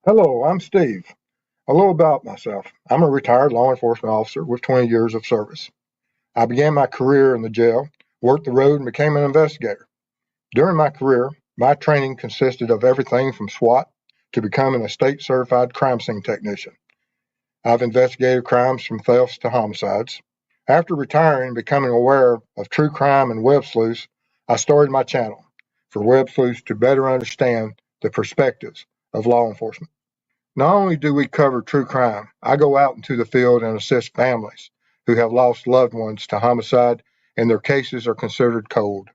Hello, I'm Steve. A little about myself. I'm a retired law enforcement officer with 20 years of service. I began my career in the jail, worked the road, and became an investigator. During my career, my training consisted of everything from SWAT to becoming a state certified crime scene technician. I've investigated crimes from thefts to homicides. After retiring and becoming aware of true crime and web sleuths, I started my channel for web sleuths to better understand the perspectives of law enforcement. Not only do we cover true crime, I go out into the field and assist families who have lost loved ones to homicide and their cases are considered cold.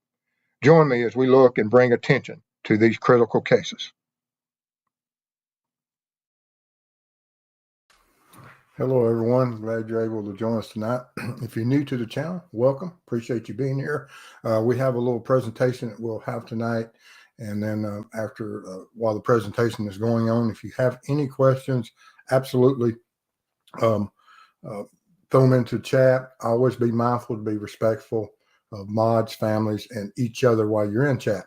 Join me as we look and bring attention to these critical cases. Hello, everyone. Glad you're able to join us tonight. If you're new to the channel, welcome. Appreciate you being here. We have a little presentation that we'll have tonight. And then while the presentation is going on, if you have any questions, absolutely throw them into chat. Always be mindful to be respectful of mods, families, and each other while you're in chat.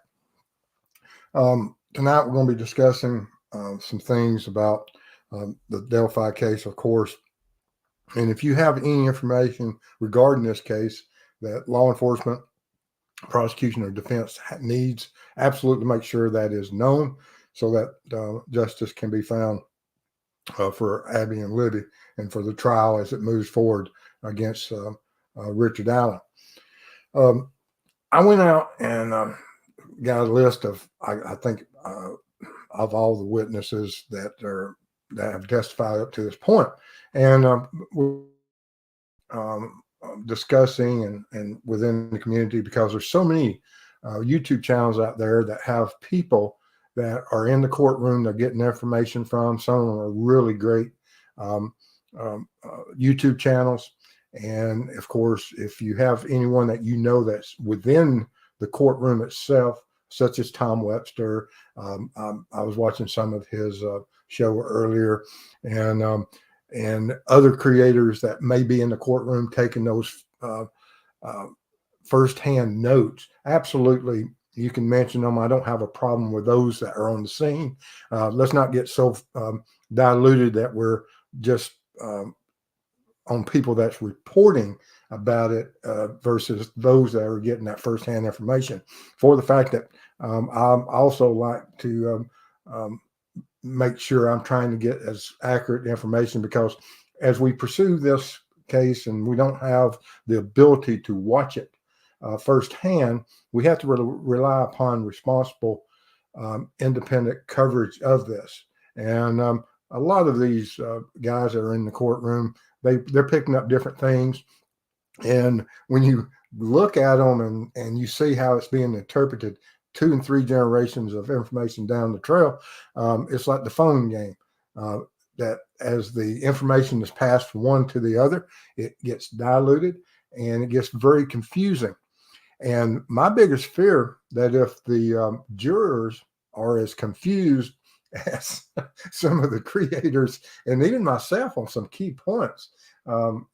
Tonight, we're going to be discussing some things about the Delphi case, of course. And if you have any information regarding this case that law enforcement, prosecution, or defense needs, absolutely make sure that is known so that justice can be found for Abby and Libby and for the trial as it moves forward against Richard Allen. I went out and got a list of, I think, of all the witnesses that have testified up to this point. And we're discussing and within the community, because there's so many YouTube channels out there that have people that are in the courtroom they're getting information from. Some of them are really great YouTube channels. And of course, if you have anyone that you know that's within the courtroom itself, such as Tom Webster, I was watching some of his show earlier, and other creators that may be in the courtroom taking those firsthand notes. Absolutely, you can mention them. I don't have a problem with those that are on the scene. Let's not get so diluted that we're just on people that's reporting about it versus those that are getting that firsthand information. For the fact that I also like to make sure I'm trying to get as accurate information, because as we pursue this case and we don't have the ability to watch it firsthand, we have to rely upon responsible, independent coverage of this. And a lot of these guys that are in the courtroom, they're picking up different things. And when you look at them and you see how it's being interpreted 2 and 3 generations of information down the trail, it's like the phone game, that as the information is passed from one to the other, it gets diluted and it gets very confusing. And my biggest fear that if the jurors are as confused as some of the creators and even myself on some key points,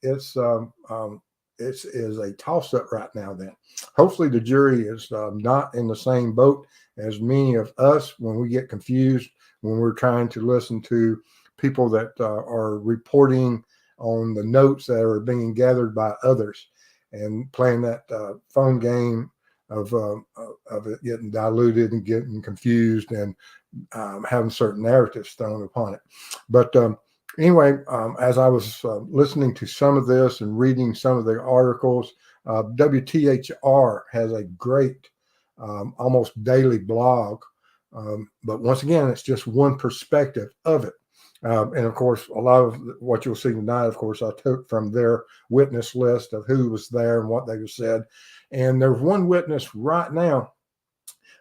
it's a toss-up right now. Then hopefully the jury is not in the same boat as many of us when we get confused when we're trying to listen to people that are reporting on the notes that are being gathered by others and playing that phone game of it getting diluted and getting confused and having certain narratives thrown upon it. But anyway, as I was listening to some of this and reading some of the articles, WTHR has a great, almost daily blog. But once again, it's just one perspective of it. And of course, a lot of what you'll see tonight, of course, I took from their witness list of who was there and what they said. And there's one witness right now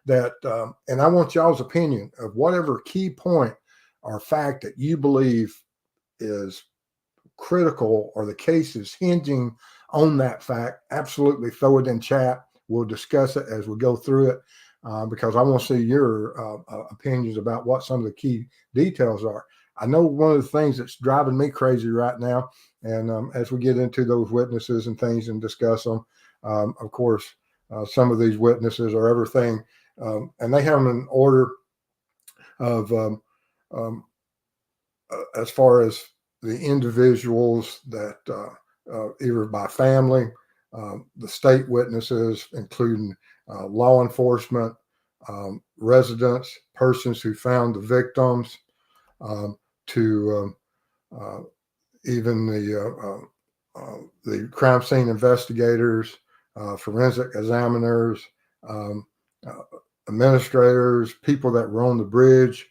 that, and I want y'all's opinion of whatever key point or fact that you believe is critical or the case is hinging on that fact. Absolutely throw it in chat. We'll discuss it as we go through it, because I want to see your opinions about what some of the key details are. I know one of the things that's driving me crazy right now, and as we get into those witnesses and things and discuss them, of course, some of these witnesses are everything, and they have them in order of as far as the individuals that either by family, the state witnesses, including law enforcement, residents, persons who found the victims, to even the crime scene investigators, forensic examiners, um, administrators, people that were on the bridge,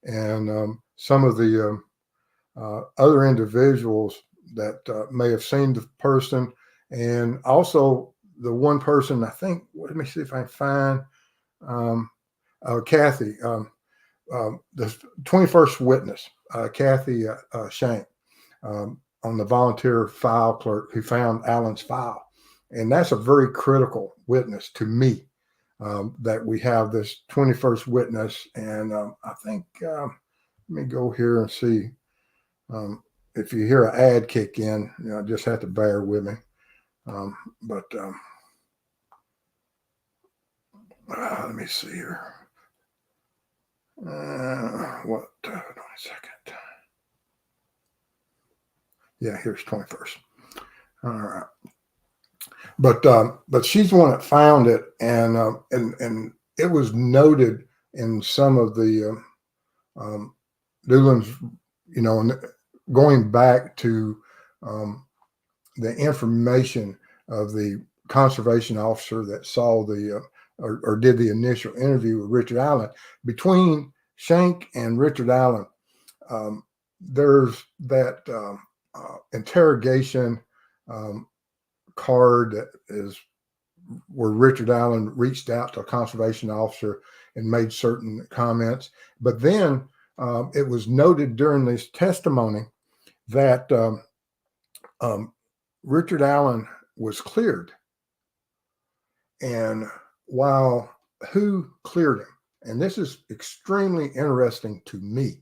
and some of the other individuals that may have seen the person, and also the one person, I think, let me see if I can find Kathy, the 21st witness, Kathy Shank, on the volunteer file clerk who found Alan's file. And that's a very critical witness to me, that we have this 21st witness. And I think, let me go here and see. If you hear an ad kick in, just have to bear with me. But let me see here. Hold on a second. Yeah, here's 21st. All right. But she's the one that found it, and it was noted in some of the Newlands, going back to the information of the conservation officer that saw the or did the initial interview with Richard Allen. Between Shank and Richard Allen, there's that interrogation card that is where Richard Allen reached out to a conservation officer and made certain comments. But then it was noted during this testimony that Richard Allen was cleared. And while who cleared him, and this is extremely interesting to me,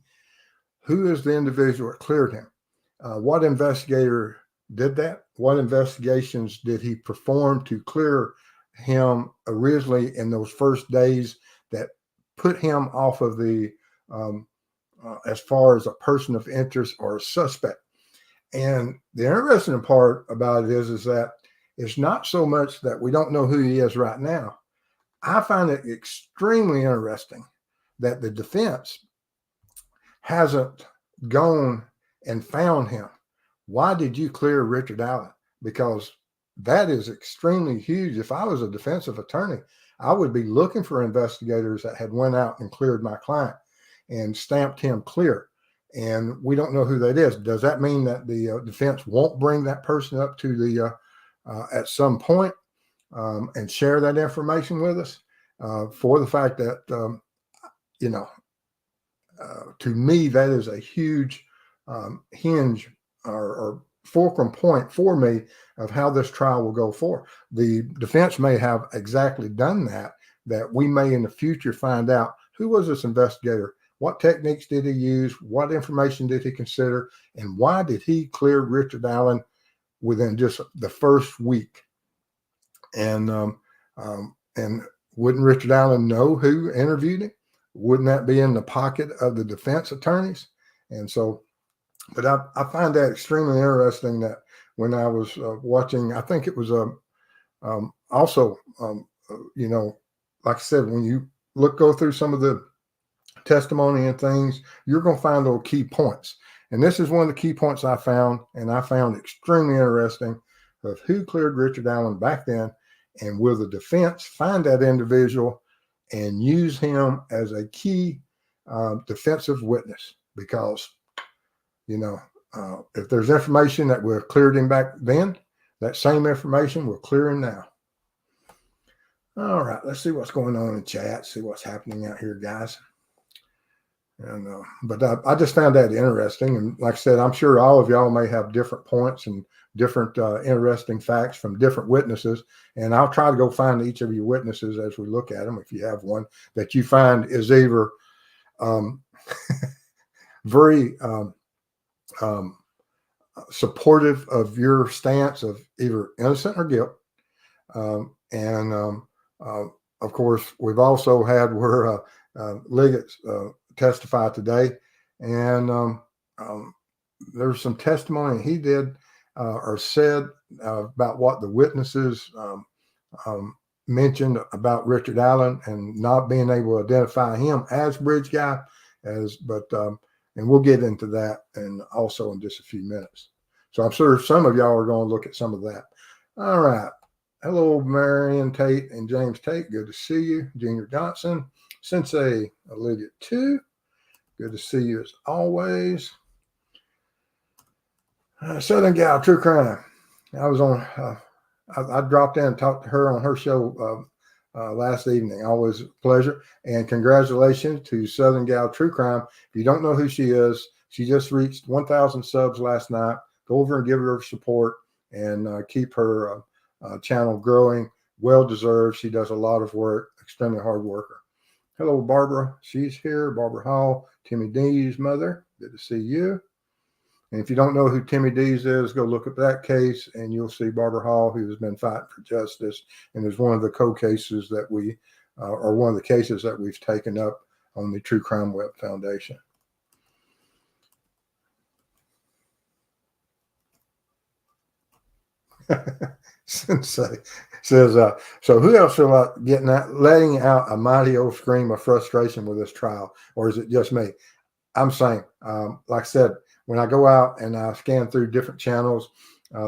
who is the individual that cleared him? What investigator did that? What investigations did he perform to clear him originally in those first days that put him off of the, as far as a person of interest or a suspect? And the interesting part about it is that it's not so much that we don't know who he is right now. I find it extremely interesting that the defense hasn't gone and found him. Why did you clear Richard Allen? Because that is extremely huge. If I was a defensive attorney, I would be looking for investigators that had went out and cleared my client and stamped him clear. And we don't know who that is. Does that mean that the defense won't bring that person up to the at some point and share that information with us, for the fact that to me that is a huge hinge or fulcrum point for me of how this trial will go forward. The defense may have exactly done that we may in the future find out who was this investigator, what techniques did he use, what information did he consider, and why did he clear Richard Allen within just the first week? And wouldn't Richard Allen know who interviewed him? Wouldn't that be in the pocket of the defense attorneys? And so, but I find that extremely interesting that when I was watching, I think it was also, like I said, when you go through some of the testimony and things, you're going to find those key points. And this is one of the key points I found, and I found extremely interesting, of who cleared Richard Allen back then, and will the defense find that individual and use him as a key defensive witness? Because, if there's information that would have cleared him back then, that same information will clear him now. All right, let's see what's going on in chat, see what's happening out here, guys. And but I just found that interesting. And like I said, I'm sure all of y'all may have different points and different interesting facts from different witnesses. And I'll try to go find each of your witnesses as we look at them. If you have one that you find is either very supportive of your stance of either innocent or guilt. Of course, we've also had where Liggett testified today, And there's some testimony he did or said about what the witnesses mentioned about Richard Allen and not being able to identify him as bridge guy. And we'll get into that and also in just a few minutes. So I'm sure some of y'all are going to look at some of that. All right. Hello, Marion Tate and James Tate. Good to see you. Junior Johnson, Sensei Olivia too. Good to see you as always. Southern Gal, True Crime. I was on. I dropped in and talked to her on her show last evening. Always a pleasure. And congratulations to Southern Gal True Crime. If you don't know who she is, she just reached 1,000 subs last night. Go over and give her support and keep her channel growing. Well deserved. She does a lot of work. Extremely hard worker. Hello, Barbara. She's here. Barbara Hall, Timmy D's mother. Good to see you. And if you don't know who Timmy Dees is, go look at that case and you'll see Barbara Hall, who has been fighting for justice and is one of the co-cases that we, or one of the cases that we've taken up on the True Crime Web Foundation. Sensei says, so who else feel like letting out a mighty old scream of frustration with this trial, or is it just me? I'm saying, like I said, when I go out and I scan through different channels,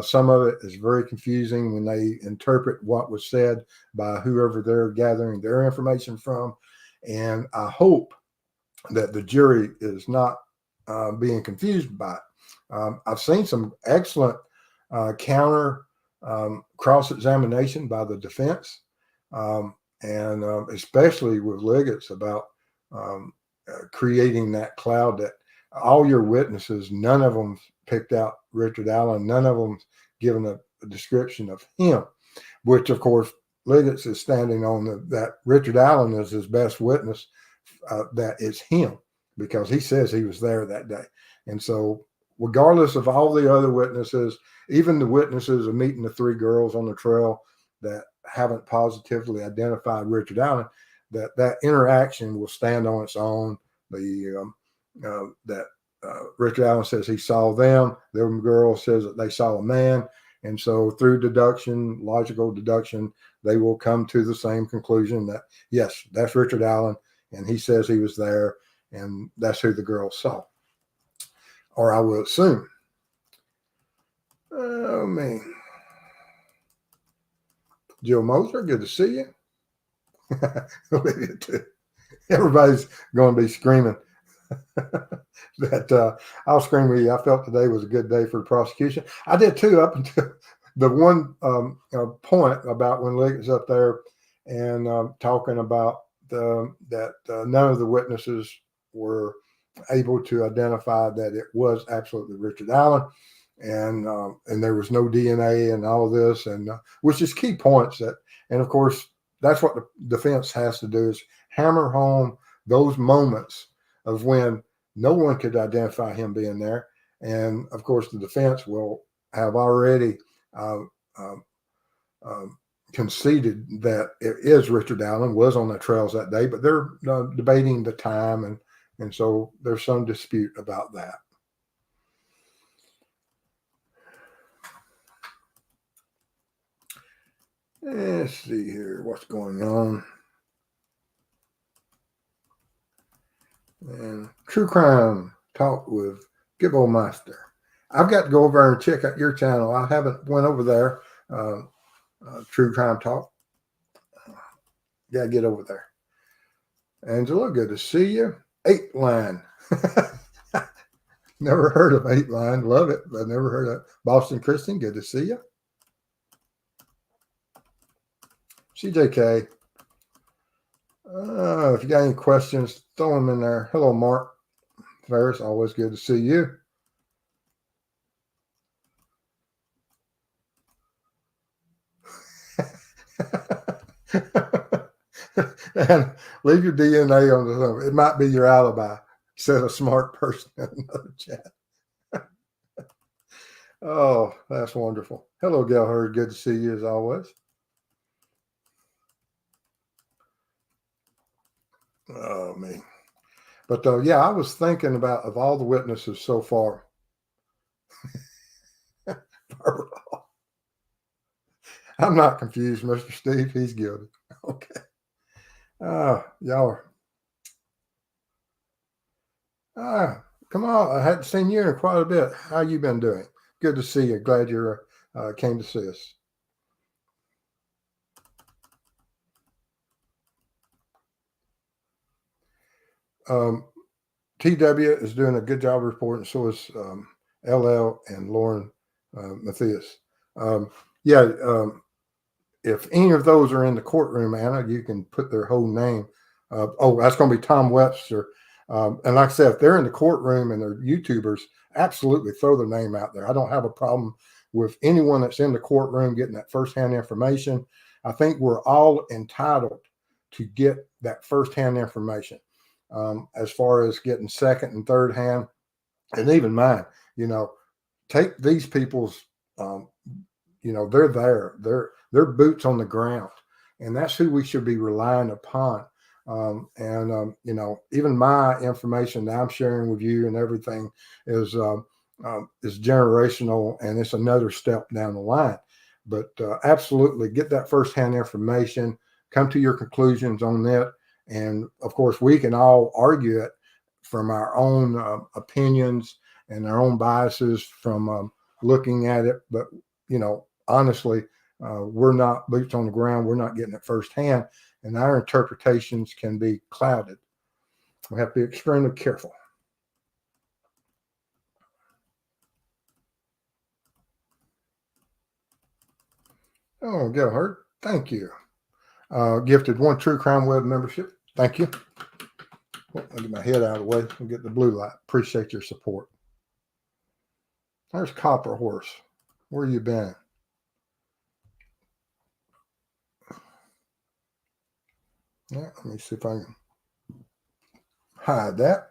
some of it is very confusing when they interpret what was said by whoever they're gathering their information from. And I hope that the jury is not being confused by it. I've seen some excellent counter cross-examination by the defense, and especially with Liggett's about creating that cloud that all your witnesses, none of them picked out Richard Allen. None of them given a description of him, which of course Liggett's is standing on that Richard Allen is his best witness, that it's him, because he says he was there that day. And so regardless of all the other witnesses, even the witnesses of meeting the three girls on the trail that haven't positively identified Richard Allen, that interaction will stand on its own. Richard Allen says he saw them. The girl says that they saw a man. And so through deduction, logical deduction, they will come to the same conclusion that, yes, that's Richard Allen. And he says he was there. And that's who the girl saw. Or I will assume. Oh, man. Jill Moser, good to see you. Everybody's going to be screaming that I'll scream with you. I felt today was a good day for the prosecution. I did too, up until the one point about when Liggett's up there and talking about that none of the witnesses were able to identify that it was absolutely Richard Allen, and there was no DNA and all of this, and which is key points that, and of course that's what the defense has to do, is hammer home those moments of when no one could identify him being there. And of course, the defense will have already conceded that it is Richard Allen, was on the trails that day, but they're debating the time. And so there's some dispute about that. Let's see here what's going on. And True Crime Talk with Gibbo Master. I've got to go over and check out your channel. I haven't went over there. True Crime Talk. Got to get over there. Angela, good to see you. 8 Line. Never heard of 8 Line. Love it, but never heard of it. Boston Christian, good to see you. CJK. If you got any questions, throw them in there. Hello, Mark Ferris. Always good to see you. And leave your DNA on the phone. It might be your alibi, said a smart person in another chat. Oh, that's wonderful. Hello, Gelhard. Good to see you as always. Oh, man. But yeah, I was thinking about of all the witnesses so far. I'm not confused, Mr. Steve. He's guilty. Okay. Y'all are. Come on. I hadn't seen you in quite a bit. How you been doing? Good to see you. Glad you came to see us. TW is doing a good job reporting. So is LL and Lauren Matthias. Yeah. If any of those are in the courtroom, Anna, you can put their whole name. That's going to be Tom Webster. And like I said, if they're in the courtroom and they're YouTubers, absolutely throw their name out there. I don't have a problem with anyone that's in the courtroom getting that firsthand information. I think we're all entitled to get that firsthand information. As far as getting second and third hand, and even mine, take these people's, they're there, they're boots on the ground, and that's who we should be relying upon. Even my information that I'm sharing with you and everything is generational, and it's another step down the line. But absolutely get that firsthand information, come to your conclusions on it. And of course, we can all argue it from our own opinions and our own biases from looking at it. But, honestly, we're not boots on the ground. We're not getting it firsthand, and our interpretations can be clouded. We have to be extremely careful. Oh, Gilhert, thank you. Gifted 1 True Crime Web membership. Thank you. I'll get my head out of the way and get the blue light. Appreciate your support. There's Copper Horse. Where you been? Yeah, let me see if I can hide that.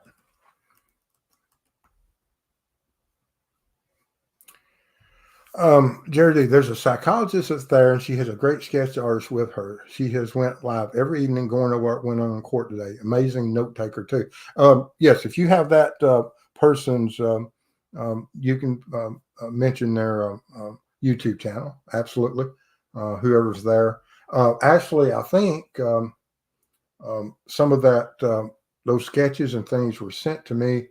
Jerry, there's a psychologist that's there, and she has a great sketch artist with her. She has went live every evening going over what went on in court today. Amazing note taker too. Yes, if you have that person's, you can mention their YouTube channel. Absolutely, whoever's there. Actually, I think some of that those sketches and things were sent to me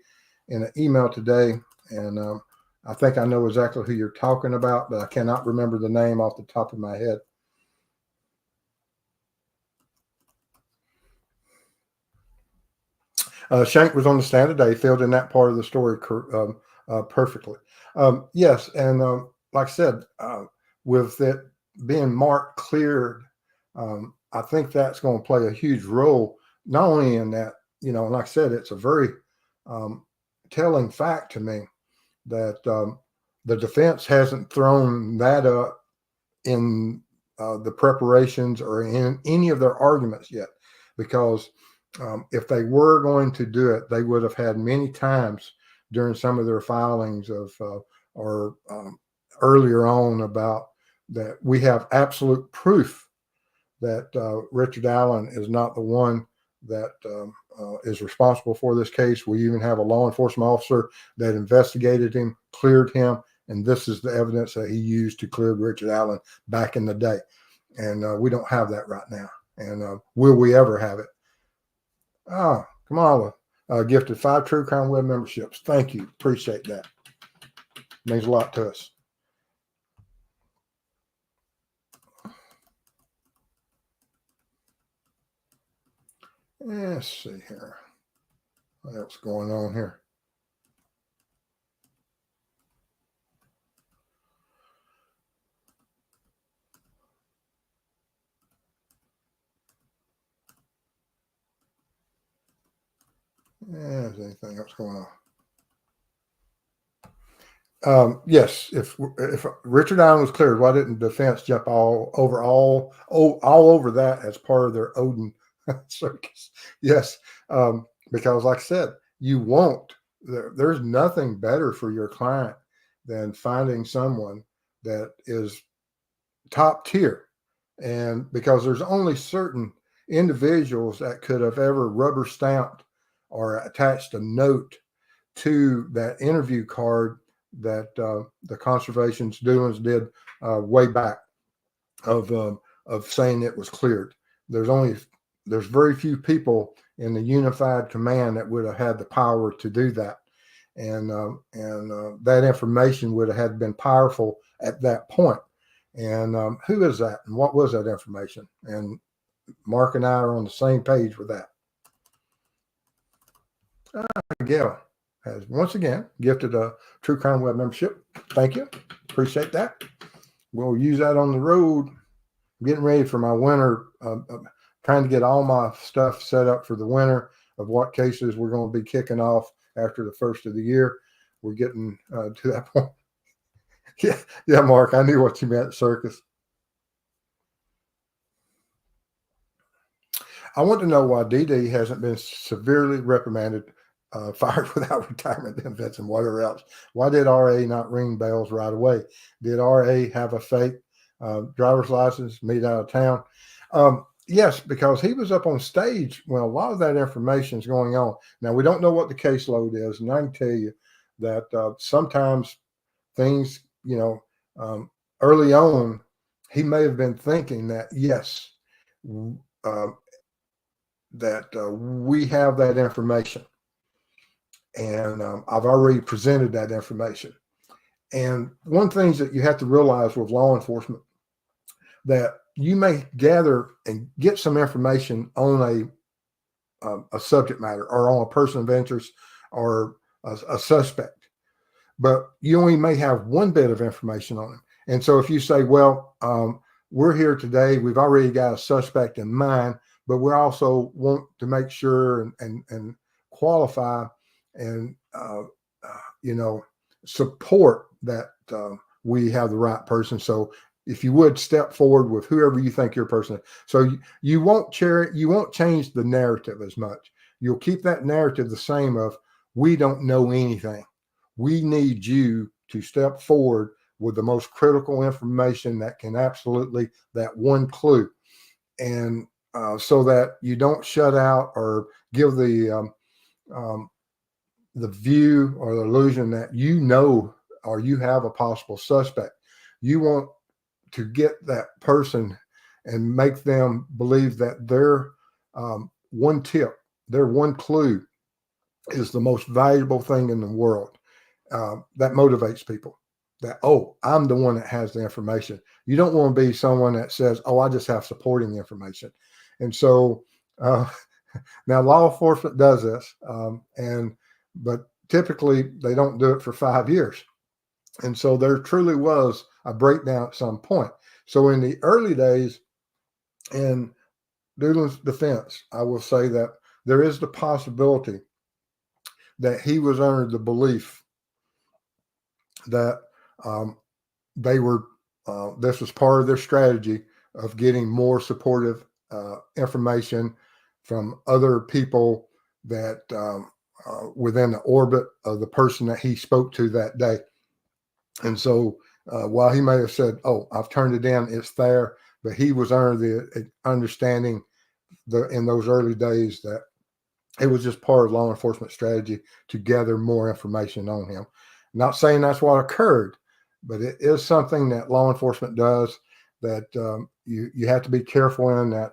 in an email today, and I think I know exactly who you're talking about, but I cannot remember the name off the top of my head. Shank was on the stand today, filled in that part of the story perfectly. Yes, and like I said, with it being marked cleared, I think that's going to play a huge role, not only in that, like I said, it's a very telling fact to me that the defense hasn't thrown that up in the preparations or in any of their arguments yet, because if they were going to do it, they would have had many times during some of their filings or earlier on about that we have absolute proof that Richard Allen is not the one that is responsible for this case. We even have a law enforcement officer that investigated him, cleared him, and this is the evidence that he used to clear Richard Allen back in the day. And we don't have that right now. And will we ever have it? Kamala gifted 5 True Crime Web memberships. Thank you. Appreciate that. Means a lot to us. Let's see here. What else going on here? Is anything else going on? Yes, if Richard Allen was cleared, why didn't defense jump all over that as part of their Odin circus? Yes, because like I said, there's nothing better for your client than finding someone that is top tier, and because there's only certain individuals that could have ever rubber stamped or attached a note to that interview card that the conservation's doings did way back of saying it was cleared. There's very few people in the unified command that would have had the power to do that, and that information would have had been powerful at that point. And who is that, and what was that information? And Mark and I are on the same page with that. Gail has once again gifted a True Crime Web membership. Thank you. Appreciate that. We'll use that on the road. I'm getting ready for my winter, trying to get all my stuff set up for the winter of what cases we're going to be kicking off after the first of the year. We're getting to that point. Yeah, Mark, I knew what you meant, circus. I want to know why DD hasn't been severely reprimanded, fired without retirement benefits, and whatever else. Why did RA not ring bells right away? Did RA have a fake driver's license, meet out of town? Yes, because he was up on stage when a lot of that information is going on. Now, we don't know what the caseload is, and I can tell you that sometimes things, early on, he may have been thinking that, yes, we have that information, and I've already presented that information. And one thing that you have to realize with law enforcement, that you may gather and get some information on a subject matter or on a person of interest or a suspect, but you only may have one bit of information on him. And so if you say, well, we're here today, we've already got a suspect in mind, but we also want to make sure and qualify and, support that we have the right person. So if you would step forward with whoever you think your person is. So you won't change the narrative as much. You'll keep that narrative the same of, we don't know anything. We need you to step forward with the most critical information that can absolutely, that one clue. And so that you don't shut out or give the view or the illusion that or you have a possible suspect. You want to get that person and make them believe that their one tip, their one clue is the most valuable thing in the world. That motivates people. That, oh, I'm the one that has the information. You don't want to be someone that says, oh, I just have supporting information. And so now law enforcement does this, but typically they don't do it for 5 years. And so there truly was a breakdown at some point. So in the early days, in Dooline's defense, I will say that there is the possibility that he was under the belief that they were, this was part of their strategy of getting more supportive information from other people that within the orbit of the person that he spoke to that day. And so while he may have said, oh, I've turned it in, it's there, but he was under the understanding in those early days that it was just part of law enforcement strategy to gather more information on him. Not saying that's what occurred, but it is something that law enforcement does that you have to be careful in, that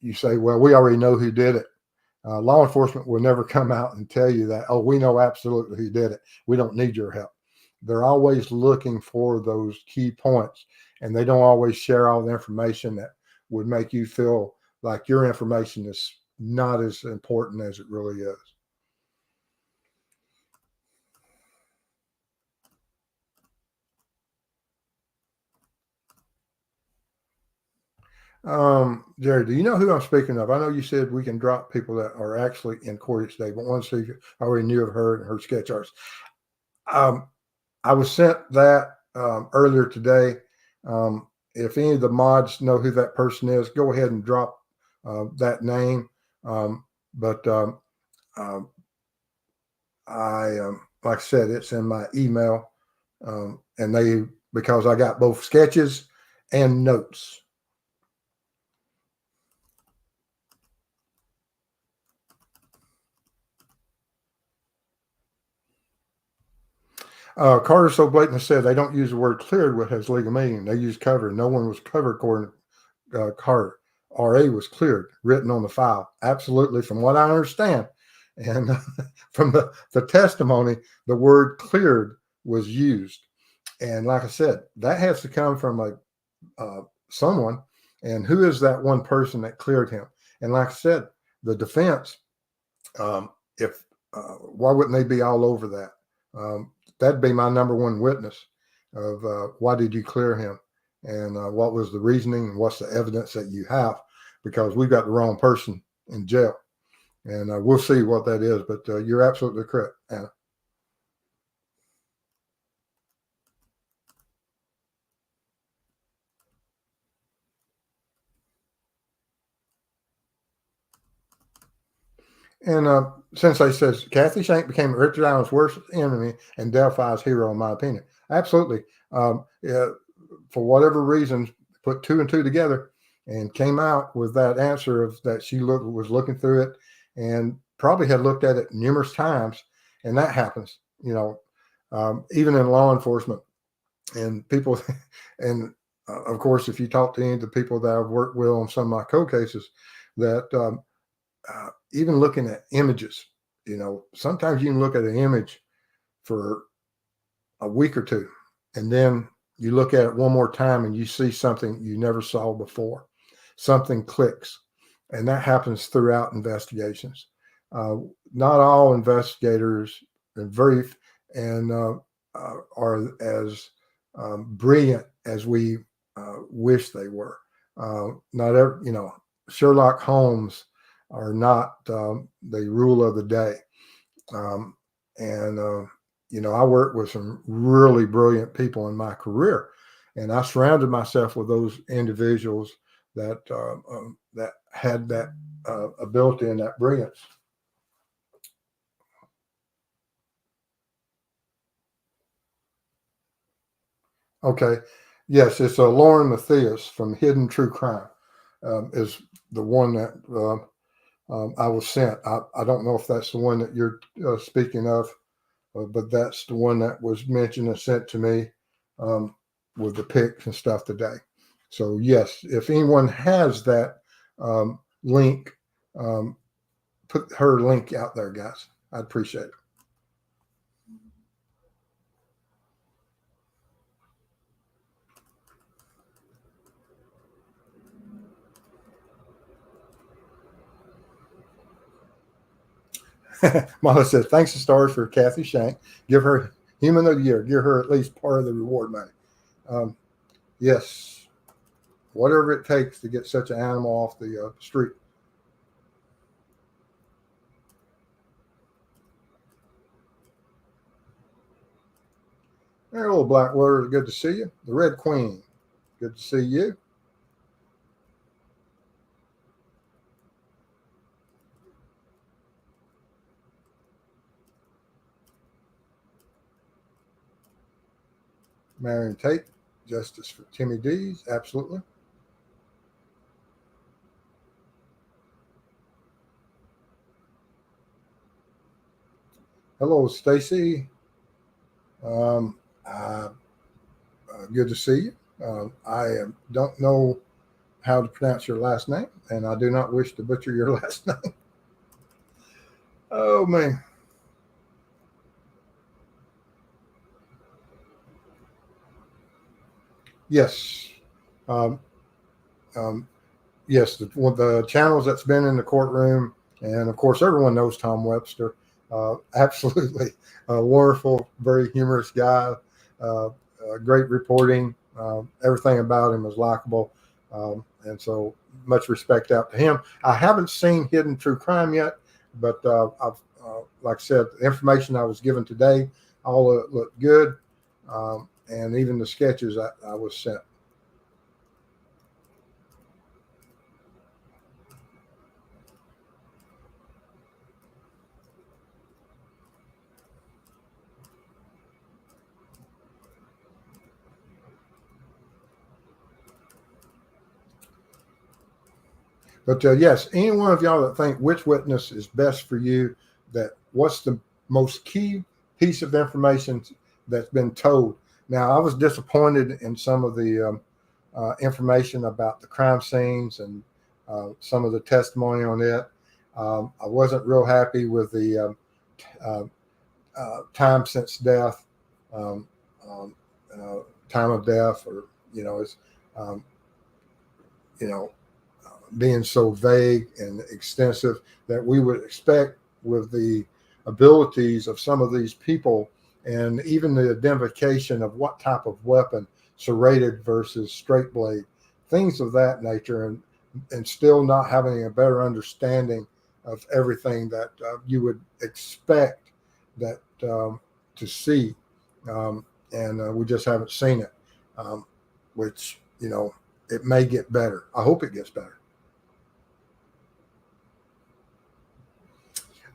you say, well, we already know who did it. Law enforcement will never come out and tell you that, oh, we know absolutely who did it. We don't need your help. They're always looking for those key points, and they don't always share all the information that would make you feel like your information is not as important as it really is. Jerry, do you know who I'm speaking of? I know you said we can drop people that are actually in court each day, but one see I already knew of her and her sketch arts. I was sent that earlier today. If any of the mods know who that person is, go ahead and drop that name. Like I said, it's in my email, and because I got both sketches and notes. Carter so blatantly said they don't use the word cleared, what has legal meaning. They use covered. No one was covered, according to Carter. RA was cleared, written on the file. Absolutely, from what I understand. And from the testimony, the word cleared was used. And like I said, that has to come from someone. And who is that one person that cleared him? And like I said, the defense, if why wouldn't they be all over that? That'd be my number one witness of why did you clear him, and what was the reasoning, and what's the evidence that you have, because we've got the wrong person in jail, and we'll see what that is. But you're absolutely correct, Anna. And Sensei says Kathy Shank became Richard Allen's worst enemy and Delphi's hero, in my opinion. Absolutely. Yeah, for whatever reasons, put two and two together and came out with that answer of that she was looking through it and probably had looked at it numerous times. And that happens, even in law enforcement and people. And of course, if you talk to any of the people that I've worked with on some of my cold cases, that even looking at images, sometimes you can look at an image for a week or two, and then you look at it one more time and you see something you never saw before. Something clicks, and that happens throughout investigations. Not all investigators are as brilliant as we wish they were. Not every, Sherlock Holmes are not the rule of the day. I worked with some really brilliant people in my career, and I surrounded myself with those individuals that had that ability and that brilliance. Okay. Yes, it's Lauren Matthias from Hidden True Crime is the one that I was sent. I don't know if that's the one that you're speaking of, but that's the one that was mentioned and sent to me with the pics and stuff today. So yes, if anyone has that link, put her link out there, guys. I'd appreciate it. Mama says, thanks to stars for Kathy Shank. Give her Human of the Year. Give her at least part of the reward money. Yes, whatever it takes to get such an animal off the street. There, little Blackwater. Good to see you. The Red Queen. Good to see you. Marion Tate. Justice for Timmy Dees. Absolutely. Hello, Stacy. Good to see you. I don't know how to pronounce your last name, and I do not wish to butcher your last name. Oh, man. Yes. Um, yes, the channels that's been in the courtroom, and of course, everyone knows Tom Webster. Absolutely wonderful, very humorous guy, great reporting. Everything about him is likable. And so much respect out to him. I haven't seen Hidden True Crime yet, but I've, like I said, the information I was given today all looked good. And even the sketches I was sent. But yes, any one of y'all that think which witness is best for you, that what's the most key piece of information that's been told. Now, I was disappointed in some of the information about the crime scenes and some of the testimony on it. I wasn't real happy with the uh, time since death, um, um, time of death, or is um, you know being so vague and extensive that we would expect with the abilities of some of these people, and even the identification of what type of weapon, serrated versus straight blade, things of that nature, and still not having a better understanding of everything that you would expect that to see, and we just haven't seen it, which it may get better. I hope it gets better.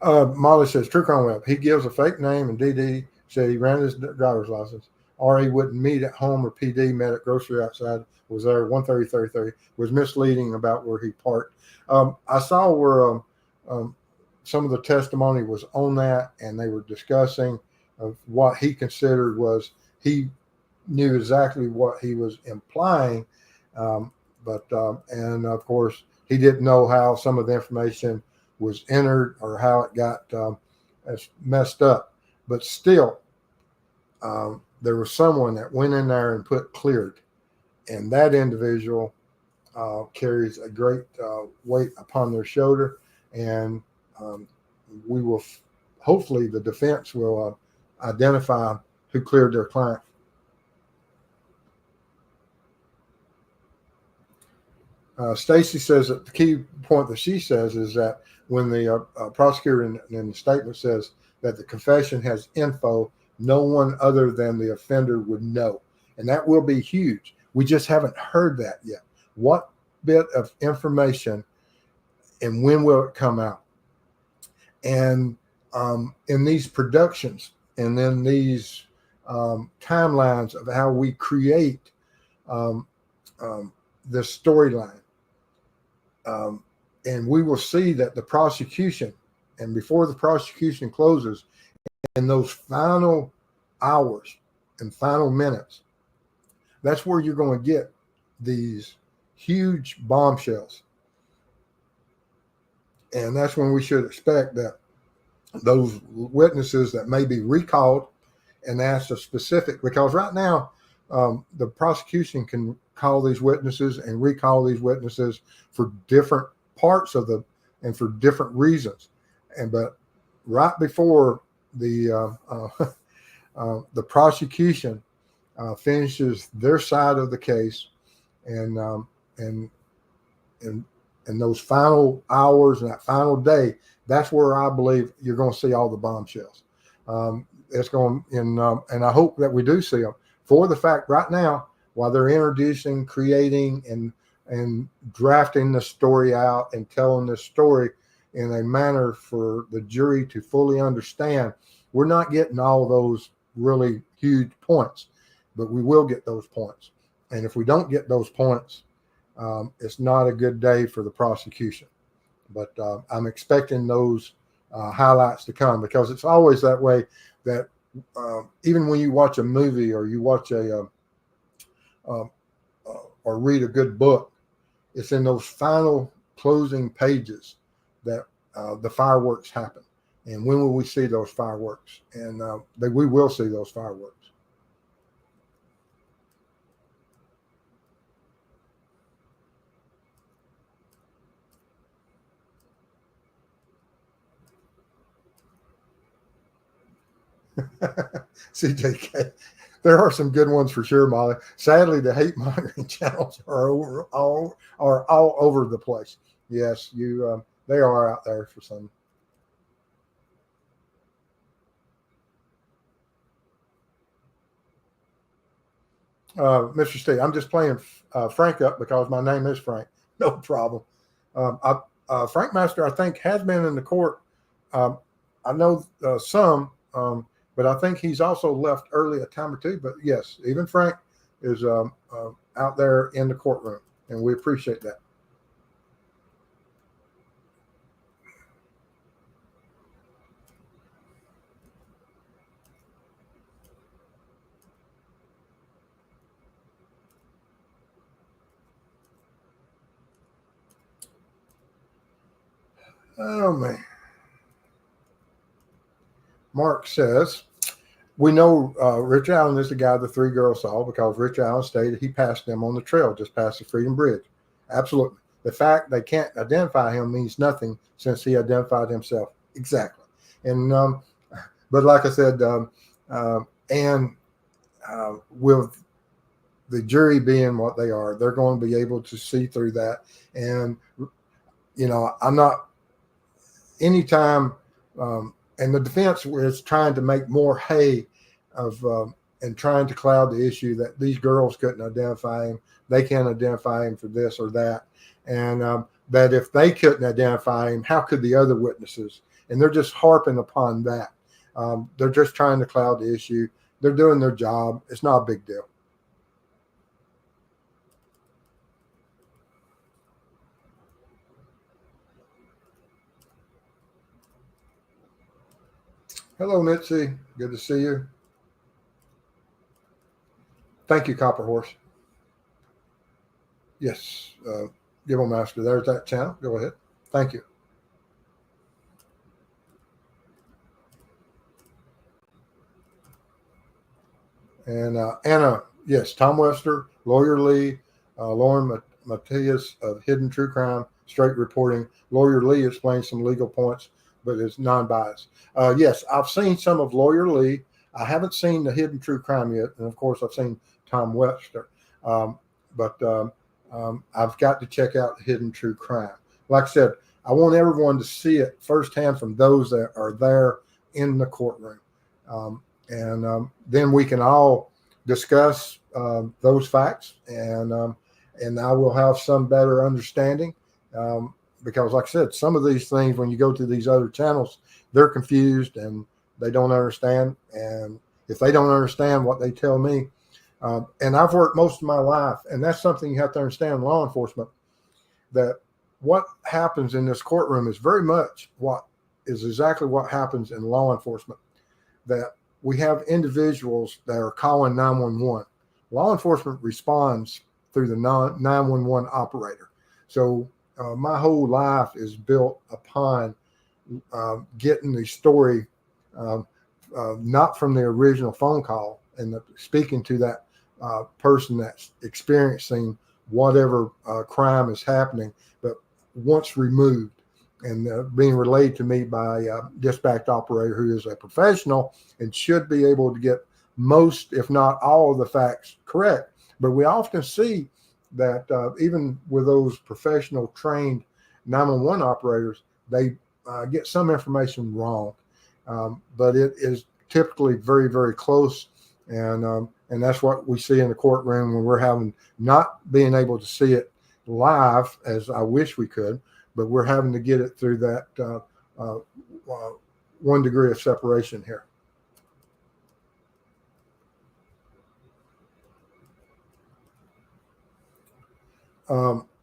Molly says, True Crime Web. He gives a fake name, and DD said he ran his driver's license. RA wouldn't meet at home, or PD met at grocery outside, was there 130 was misleading about where he parked. I saw where some of the testimony was on that, and they were discussing of what he considered was, he knew exactly what he was implying, and of course he didn't know how some of the information was entered or how it got messed up. But still, there was someone that went in there and put cleared, and that individual carries a great weight upon their shoulder, and we will hopefully the defense will identify who cleared their client. Stacy says that the key point that she says is that when the prosecutor in the statement says that the confession has info, no one other than the offender would know. And that will be huge. We just haven't heard that yet. What bit of information and when will it come out? And in these productions and then these timelines of how we create this storyline, and we will see that the prosecution, and before the prosecution closes, in those final hours and final minutes, that's where you're going to get these huge bombshells. And that's when we should expect that those witnesses that may be recalled and asked a specific, because right now the prosecution can call these witnesses and recall these witnesses for different parts of and for different reasons. But right before the prosecution finishes their side of the case, and those final hours and that final day, that's where I believe you're going to see all the bombshells. It's going, and I hope that we do see them. For the fact right now, while they're introducing, creating, and drafting the story out and telling this story in a manner for the jury to fully understand, we're not getting all those really huge points, but we will get those points. And if we don't get those points, it's not a good day for the prosecution. But I'm expecting those highlights to come, because it's always that way, that even when you watch a movie or you watch or read a good book, it's in those final closing pages that the fireworks happen. And when will we see those fireworks? And we will see those fireworks. CJK, there are some good ones for sure, Molly. Sadly, the hate mongering channels are all over the place. Yes, they are out there for some. Mr. Steve, I'm just playing Frank up because my name is Frank. No problem. Frank Master, I think, has been in the court. I know some. But I think he's also left early a time or two. But yes, even Frank is out there in the courtroom, and we appreciate that. Oh, man. Mark says, we know Rich Allen is the guy the three girls saw because Rich Allen stated he passed them on the trail just past the Freedom Bridge. Absolutely. The fact they can't identify him means nothing since he identified himself. Exactly. And, but like I said, and with the jury being what they are, they're going to be able to see through that. And, I'm not, anytime, and the defense is trying to make more hay of, and trying to cloud the issue that these girls couldn't identify him. They can't identify him for this or that. And that if they couldn't identify him, how could the other witnesses? And they're just harping upon that. They're just trying to cloud the issue. They're doing their job. It's not a big deal. Hello, Mitzi. Good to see you. Thank you, Copper Horse. Yes. Gibble Master, there's that channel. Go ahead. Thank you. And Anna, yes, Tom Webster, Lawyer Lee, Lauren Matias of Hidden True Crime, Straight Reporting. Lawyer Lee explains some legal points, but it's non-biased. Yes, I've seen some of Lawyer Lee. I haven't seen the Hidden True Crime yet, and of course, I've seen Tom Webster. But I've got to check out Hidden True Crime. Like I said, I want everyone to see it firsthand from those that are there in the courtroom. And then we can all discuss those facts, and I will have some better understanding. Because, like I said, some of these things, when you go to these other channels, they're confused and they don't understand. And if they don't understand what they tell me, and I've worked most of my life, and that's something you have to understand in law enforcement, that what happens in this courtroom is very much exactly what happens in law enforcement. That we have individuals that are calling 911. Law enforcement responds through the 911 operator. So my whole life is built upon getting the story not from the original phone call and speaking to that person that's experiencing whatever crime is happening, but once removed and being relayed to me by a dispatch operator who is a professional and should be able to get most, if not all, of the facts correct. But we often see that even with those professional trained 911 operators, they get some information wrong. But it is typically very, very close. And that's what we see in the courtroom when we're not being able to see it live as I wish we could, but we're having to get it through that 1 degree of separation here.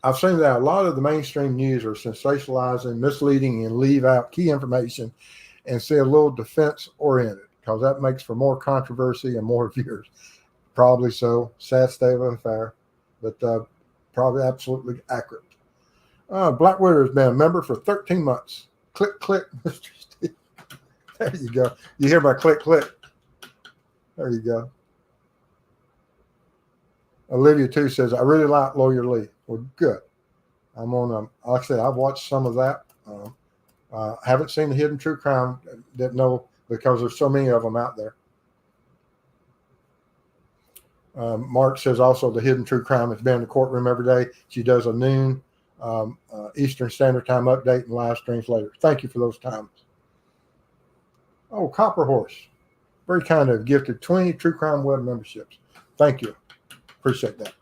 I've seen that a lot of the mainstream news are sensationalizing, misleading, and leave out key information and say a little defense oriented because that makes for more controversy and more viewers. Probably so. Sad state of affair, but probably absolutely accurate. Black Widow has been a member for 13 months. Click, click, Mr. Steve. There you go. You hear my click, click. There you go. Olivia, too, says, I really like Lawyer Lee. Well, good. I'm on, like I said, I've watched some of that. Haven't seen the Hidden True Crime. Didn't know because there's so many of them out there. Mark says also the Hidden True Crime has been in the courtroom every day. She does a noon Eastern Standard Time update and live streams later. Thank you for those times. Oh, Copper Horse. Very kind of gifted 20 True Crime Web memberships. Thank you. Appreciate that.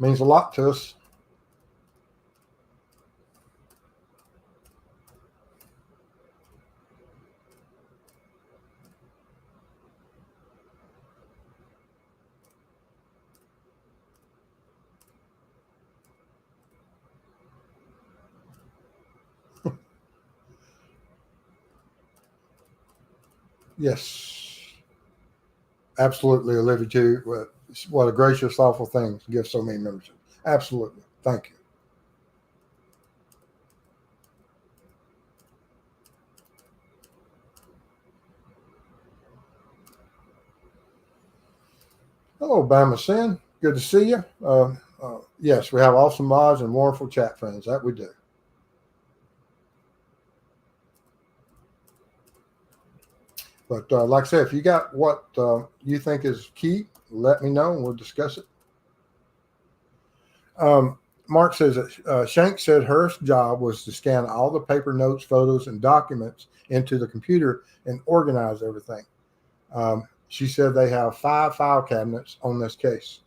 Means a lot to us. Yes, absolutely, Olivia, too. What a gracious, thoughtful thing to give so many memberships. Absolutely. Thank you. Hello, Bama Sin. Good to see you. Yes, we have awesome mods and wonderful chat friends. That we do. But like I said, if you got what you think is key, let me know and we'll discuss it. Mark says that Shank said her job was to scan all the paper notes, photos, and documents into the computer and organize everything. She said they have 5 file cabinets on this case.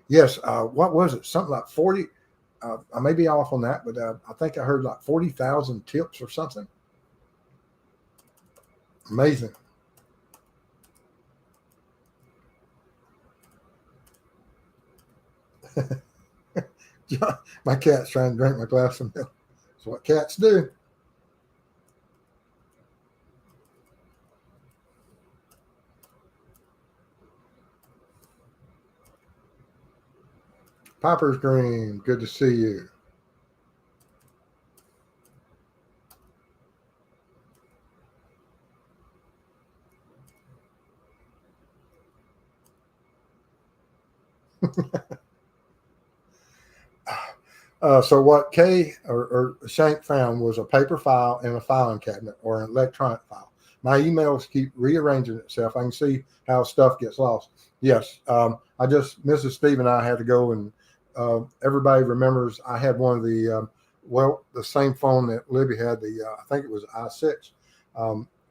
Yes, what was it? Something like 40. I may be off on that, but I think I heard like 40,000 tips or something. Amazing. My cat's trying to drink my glass of milk. That's what cats do. Piper's Green, good to see you. So what Kay or Shank found was a paper file in a filing cabinet or an electronic file. My emails keep rearranging itself. I can see how stuff gets lost. Yes, Mrs. Steve and I had to go, and everybody remembers I had one of the the same phone that Libby had. I think it was i6,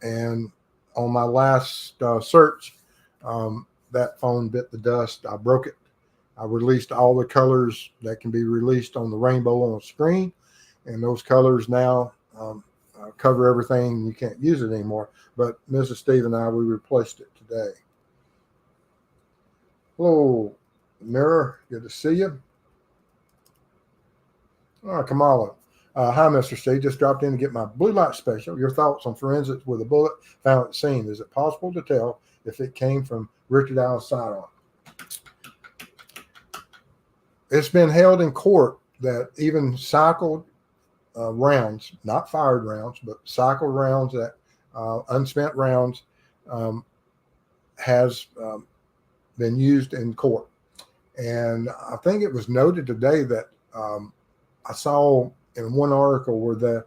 and on my last search, that phone bit the dust. I broke it. I released all the colors that can be released on the rainbow on the screen, and those colors now cover everything. You can't use it anymore. But Mrs. Steve and I, we replaced it today. Hello, Mirror. Good to see you. Kamala. Hi, Mr. Steve. Just dropped in to get my blue light special. Your thoughts on forensics with a bullet found at the scene. Is it possible to tell if it came from Richard Allen's sidearm? It's been held in court that even cycled rounds, not fired rounds, but cycled rounds, that unspent rounds, has been used in court. And I think it was noted today that I saw in one article where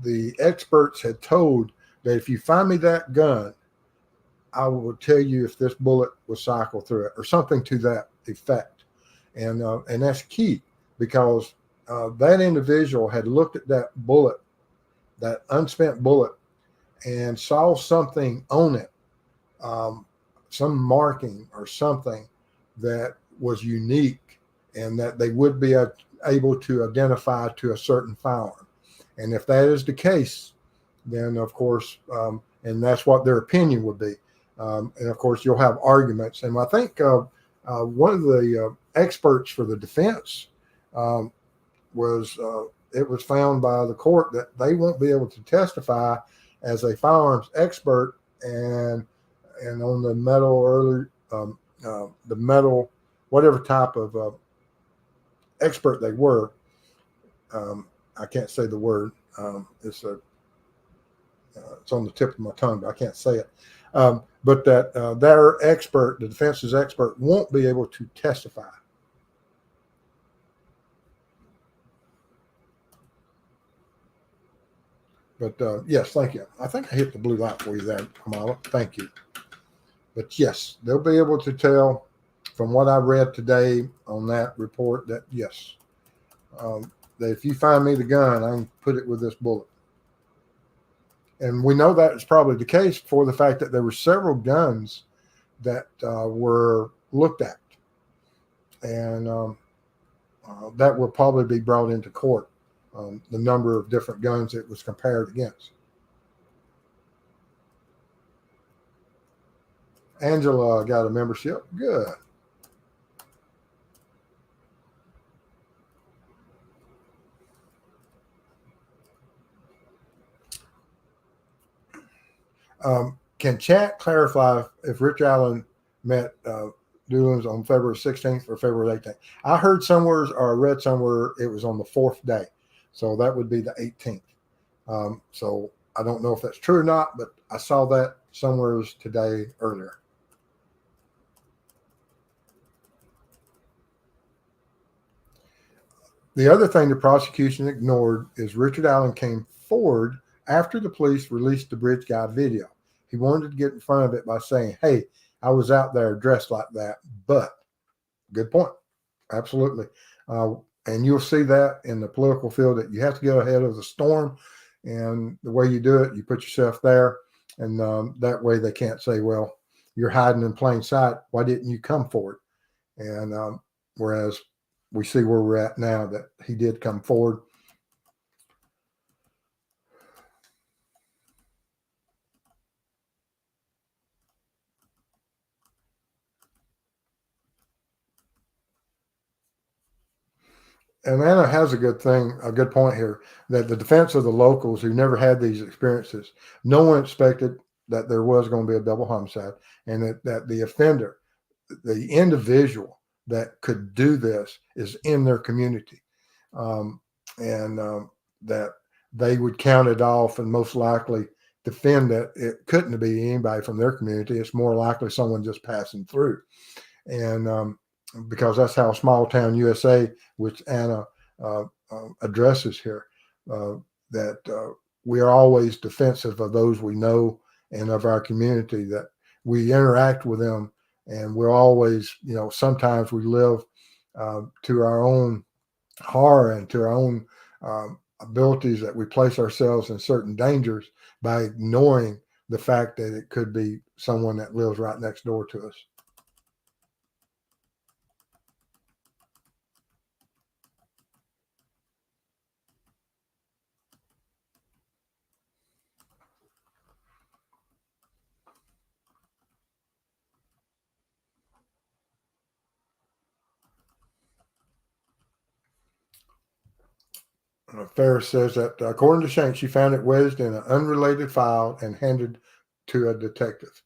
the experts had told that if you find me that gun, I will tell you if this bullet was cycled through it or something to that effect. And that's key because that individual had looked at that bullet, that unspent bullet, and saw something on it, some marking or something that was unique and that they would be able to identify to a certain firearm. And if that is the case, then of course, and that's what their opinion would be. And of course, you'll have arguments. And I think one of the experts for the defense it was found by the court that they won't be able to testify as a firearms expert and on the metal early the metal whatever type of expert they were. I can't say the word. It's on the tip of my tongue, but I can't say it. But that their expert, the defense's expert, won't be able to testify. But yes, thank you. I think I hit the blue light for you there, Kamala. Thank you. But yes, they'll be able to tell from what I read today on that report that yes, that if you find me the gun, I can put it with this bullet. And we know that is probably the case for the fact that there were several guns that were looked at, and that will probably be brought into court. The number of different guns it was compared against. Angela got a membership. Good. Can chat clarify if Rich Allen met doings on February 16th or February 18th. I heard somewhere or I read somewhere it was on the fourth day. So that would be the 18th. So I don't know if that's true or not, but I saw that somewhere today earlier. The other thing the prosecution ignored is Richard Allen came forward after the police released the bridge guy video. He wanted to get in front of it by saying, hey, I was out there dressed like that. But good point. Absolutely. And you'll see that in the political field that you have to get ahead of the storm. And the way you do it, you put yourself there. And that way they can't say, well, you're hiding in plain sight. Why didn't you come forward? And whereas we see where we're at now that he did come forward. Atlanta has a good point here, that the defense of the locals who never had these experiences, no one expected that there was going to be a double homicide, and that the offender, the individual that could do this, is in their community, and that they would count it off and most likely defend that it couldn't be anybody from their community. It's more likely someone just passing through. And because that's how small town USA, which Anna addresses here, that we are always defensive of those we know and of our community, that we interact with them, and we're always, sometimes we live to our own horror and to our own abilities, that we place ourselves in certain dangers by ignoring the fact that it could be someone that lives right next door to us. Ferris says that according to Shanks, she found it wedged in an unrelated file and handed to a detective.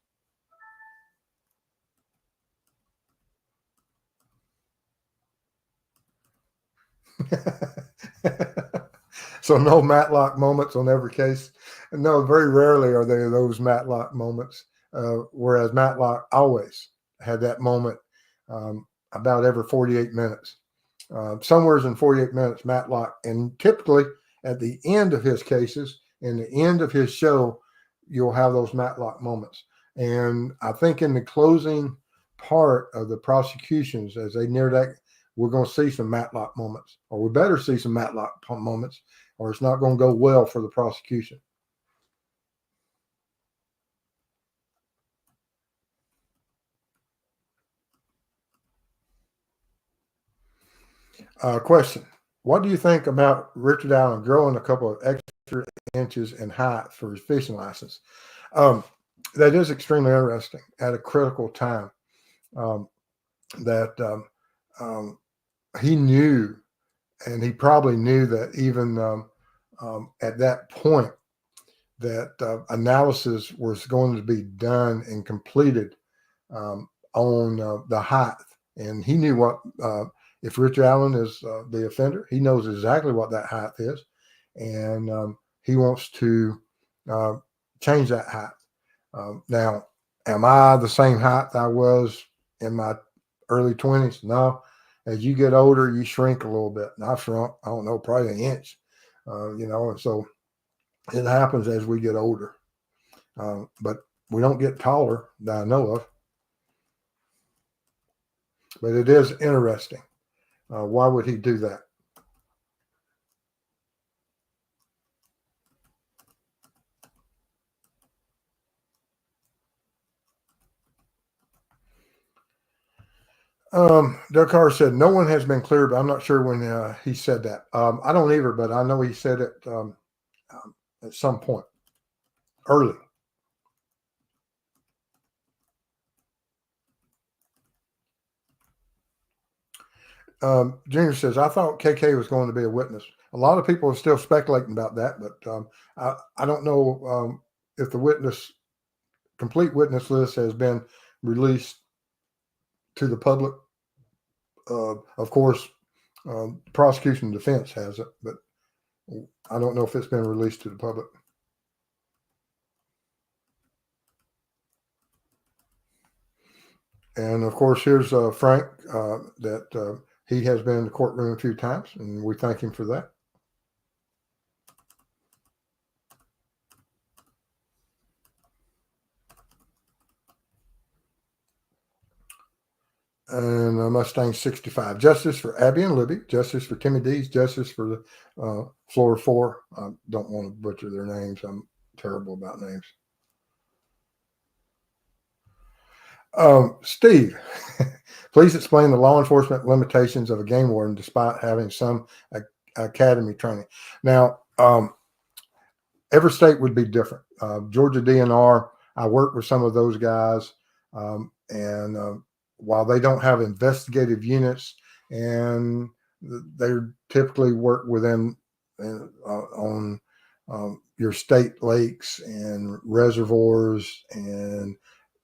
So no Matlock moments on every case. No, very rarely are there those Matlock moments, whereas Matlock always had that moment about every 48 minutes. Somewhere's in 48 minutes, Matlock, and typically at the end of his cases, in the end of his show, you'll have those Matlock moments. And I think in the closing part of the prosecutions, as they near that, we're going to see some Matlock moments, or we better see some Matlock moments, or it's not going to go well for the prosecution. Question: what do you think about Richard Allen growing a couple of extra inches in height for his fishing license? That is extremely interesting at a critical time. That he knew, and he probably knew that even at that point, that analysis was going to be done and completed on the height. And he knew what, if Richard Allen is the offender, he knows exactly what that height is. And he wants to change that height. Now, am I the same height I was in my early 20s? No. As you get older, you shrink a little bit. And I've shrunk, I don't know, probably an inch, and so it happens as we get older. But we don't get taller that I know of. But it is interesting. Why would he do that? Doug Carr said, no one has been cleared, but I'm not sure when he said that. I don't either, but I know he said it at some point early. Junior says, I thought KK was going to be a witness. A lot of people are still speculating about that, but I don't know if the complete witness list has been released to the public. Of course, prosecution and defense has it, but I don't know if it's been released to the public. And of course, here's Frank, that he has been in the courtroom a few times, and we thank him for that. And Mustang 65. Justice for Abby and Libby. Justice for Timmy D's. Justice for the Floor 4. I don't want to butcher their names. I'm terrible about names. Steve, please explain the law enforcement limitations of a game warden despite having some academy training. Now, every state would be different. Georgia DNR, I work with some of those guys, and while they don't have investigative units, and they typically work within on your state lakes and reservoirs and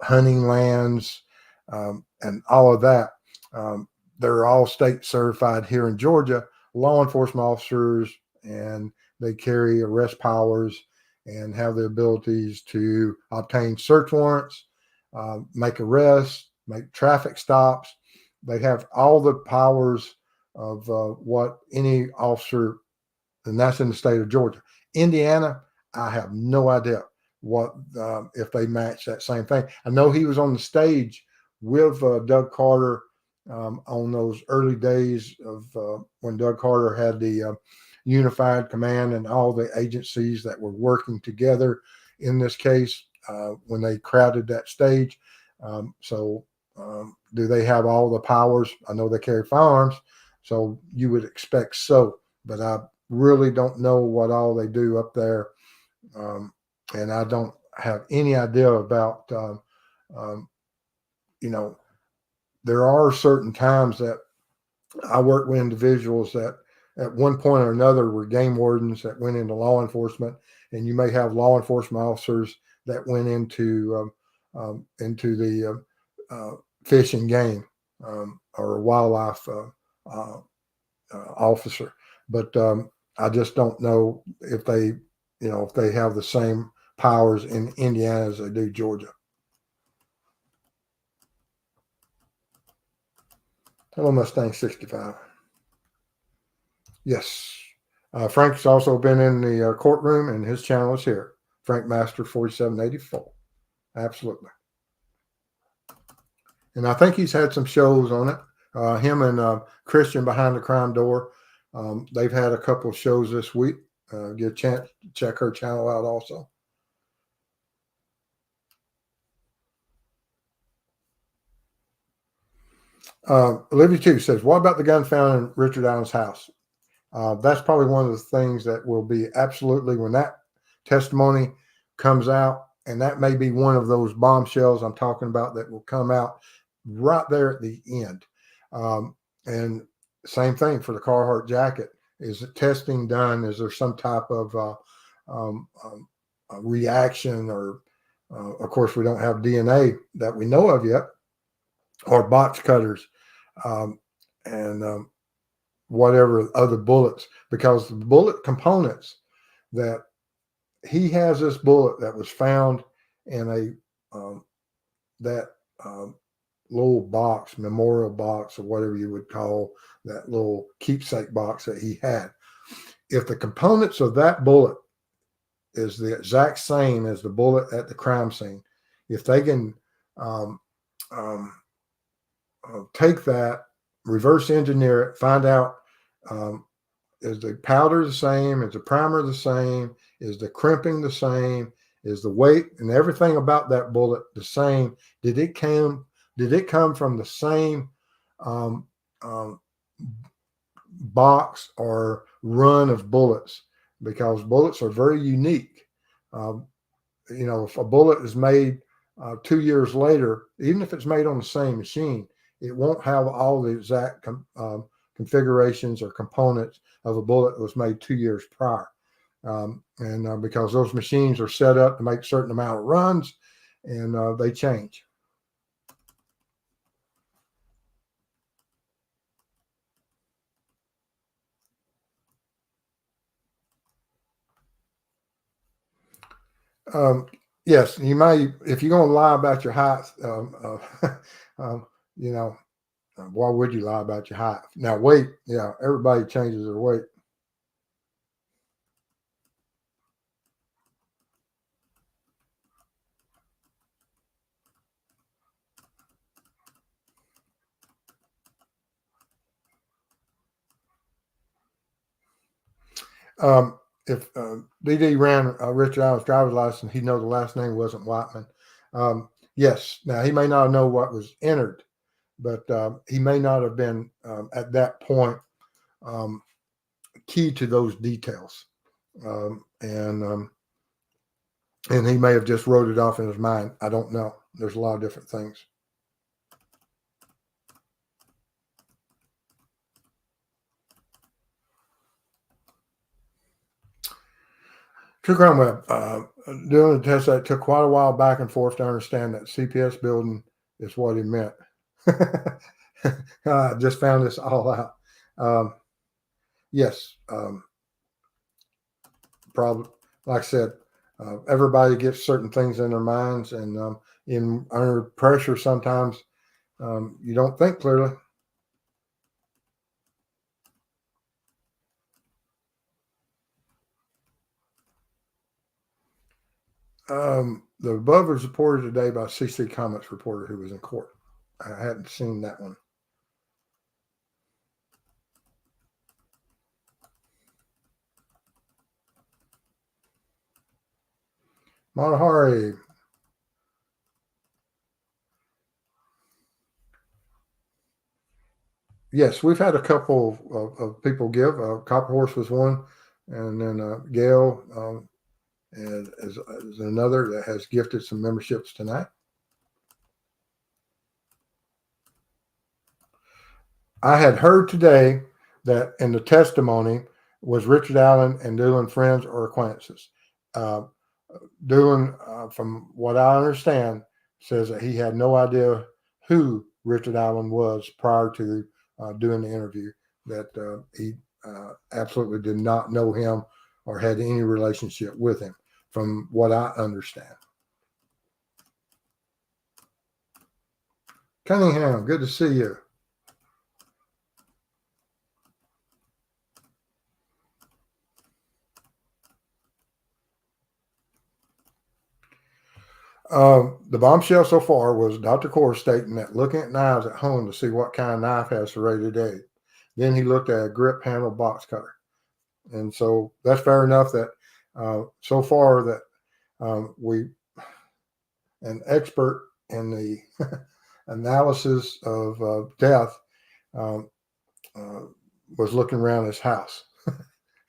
hunting lands, and all of that. They're all state certified here in Georgia, law enforcement officers, and they carry arrest powers and have the abilities to obtain search warrants, make arrests, make traffic stops. They have all the powers of what any officer, and that's in the state of Georgia. Indiana, I have no idea what if they match that same thing. I know he was on the stage with Doug Carter on those early days of when Doug Carter had the unified command and all the agencies that were working together in this case when they crowded that stage. Do they have all the powers? I know they carry firearms, so you would expect so, but I really don't know what all they do up there. And I don't have any idea about, there are certain times that I work with individuals that at one point or another were game wardens that went into law enforcement, and you may have law enforcement officers that went into the fish and game or wildlife officer. But I just don't know if they have the same powers in Indiana as they do Georgia. Hello, Mustang 65. Yes. Frank's also been in the courtroom, and his channel is here. Frank Master 4784. Absolutely. And I think he's had some shows on it. Him and Christian Behind the Crime Door. They've had a couple of shows this week. Get a chance to check her channel out also. Olivia 2 says, what about the gun found in Richard Allen's house? That's probably one of the things that will be absolutely, when that testimony comes out, and that may be one of those bombshells I'm talking about that will come out right there at the end. And same thing for the Carhartt jacket. Is the testing done? Is there some type of reaction? Or, of course, we don't have DNA that we know of yet, or box cutters, and whatever other bullets, because the bullet components that he has, this bullet that was found in that little box, memorial box, or whatever you would call that little keepsake box that he had. If the components of that bullet is the exact same as the bullet at the crime scene, if they can take that, reverse engineer it, find out is the powder the same, is the primer the same, is the crimping the same, is the weight and everything about that bullet the same? Did it come from the same box or run of bullets? Because bullets are very unique. If a bullet is made 2 years later, even if it's made on the same machine, it won't have all the exact configurations or components of a bullet that was made 2 years prior. Because those machines are set up to make a certain amount of runs, and they change. Yes, you may, if you're going to lie about your height, you know, why would you lie about your height? Now, weight, yeah, everybody changes their weight. If DD ran Richard Allen's driver's license, he'd know the last name wasn't Whiteman. Yes. Now, he may not know what was entered, but he may not have been at that point um, key to those details. And he may have just wrote it off in his mind. I don't know. There's a lot of different things. True Crime Web, doing the test, that took quite a while back and forth to understand that CPS building is what he meant. I just found this all out. Yes, probably, like I said, everybody gets certain things in their minds, and under pressure, sometimes you don't think clearly. The above was reported today by CC Comments reporter who was in court. I hadn't seen that one. Monahari. Yes, we've had a couple of people give. Copper Horse was one, and then Gail is another that has gifted some memberships tonight. I had heard today that in the testimony was Richard Allen and Doolin friends or acquaintances. Doolin, from what I understand, says that he had no idea who Richard Allen was prior to doing the interview, that he absolutely did not know him or had any relationship with him, from what I understand. Cunningham, good to see you. The bombshell so far was Dr. Core stating that looking at knives at home to see what kind of knife has for rated A. Then he looked at a grip handle box cutter. And so that's fair enough that so far that an expert in the analysis of death was looking around his house.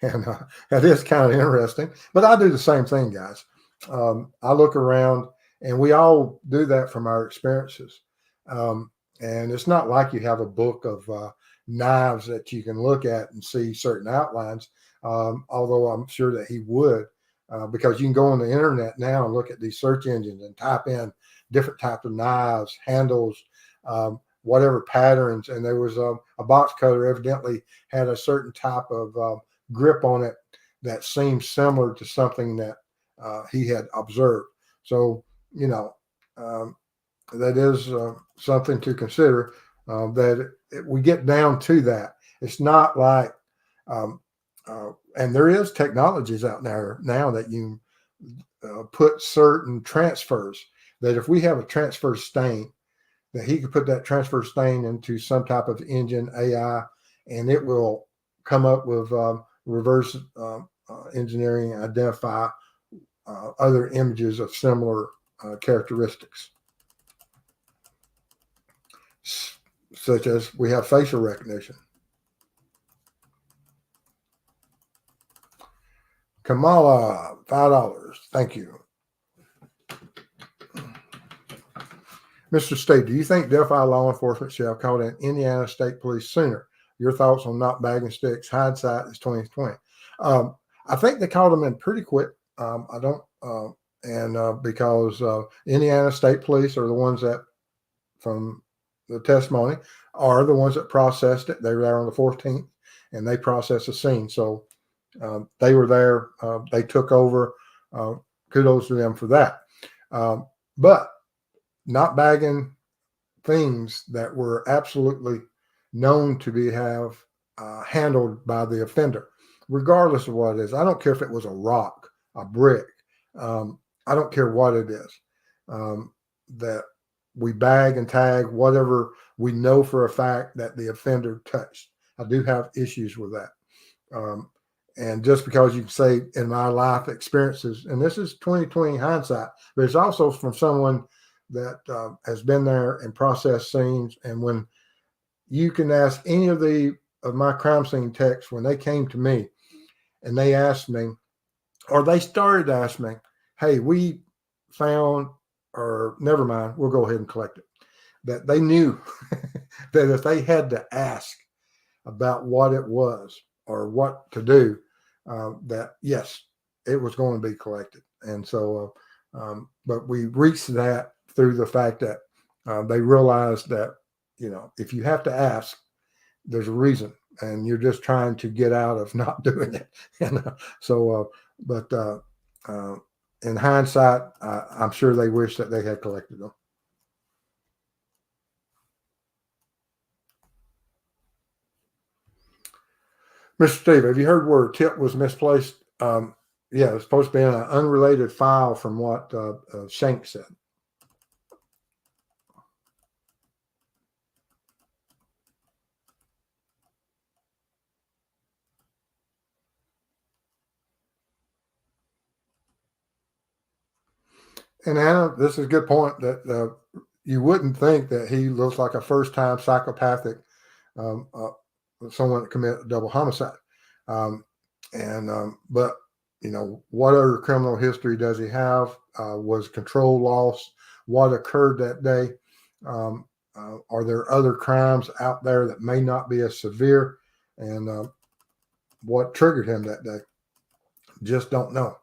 And that is kind of interesting. But I do the same thing, guys. I look around, and we all do that from our experiences. And it's not like you have a book of knives that you can look at and see certain outlines, although I'm sure that he would, because you can go on the internet now and look at these search engines and type in different types of knives, handles, whatever patterns. And there was a box cutter evidently had a certain type of grip on it that seemed similar to something that he had observed. So, that is something to consider, that we get down to that. It's not like, and there is technologies out there now that you put certain transfers, that if we have a transfer stain, that he could put that transfer stain into some type of engine AI, and it will come up with reverse engineering, identify other images of similar characteristics, such as we have facial recognition. Kamala, $5. Thank you. Mr. State, do you think Delphi law enforcement shall have called in Indiana State Police sooner? Your thoughts on not bagging sticks? Hindsight is 2020. I think they called them in pretty quick. I don't, because Indiana State Police are the ones that, from the testimony, are the ones that processed it. They were there on the 14th, and they processed the scene. So they were there. They took over kudos to them for that. But not bagging things that were absolutely known to be handled by the offender, regardless of what it is. I don't care if it was a rock, a brick. I don't care what it is. That we bag and tag whatever we know for a fact that the offender touched. I do have issues with that. And just because you can say in my life experiences, and this is 2020 hindsight, but it's also from someone that has been there and processed scenes. And when you can ask any of my crime scene techs, when they came to me and they asked me, or they started to ask me, hey, we found, or never mind, we'll go ahead and collect it. That they knew that if they had to ask about what it was or what to do, that yes, it was going to be collected. And so, but we reached that through the fact that they realized that, if you have to ask, there's a reason, and you're just trying to get out of not doing it. And but in hindsight, I'm sure they wish that they had collected them. Mr. Steve, have you heard where a tip was misplaced? Yeah, it's supposed to be in an unrelated file from what Shank said. And Anna, this is a good point that you wouldn't think that he looks like a first-time psychopathic, someone that committed double homicide. But what other criminal history does he have? Was control lost? What occurred that day? Are there other crimes out there that may not be as severe? And what triggered him that day? Just don't know.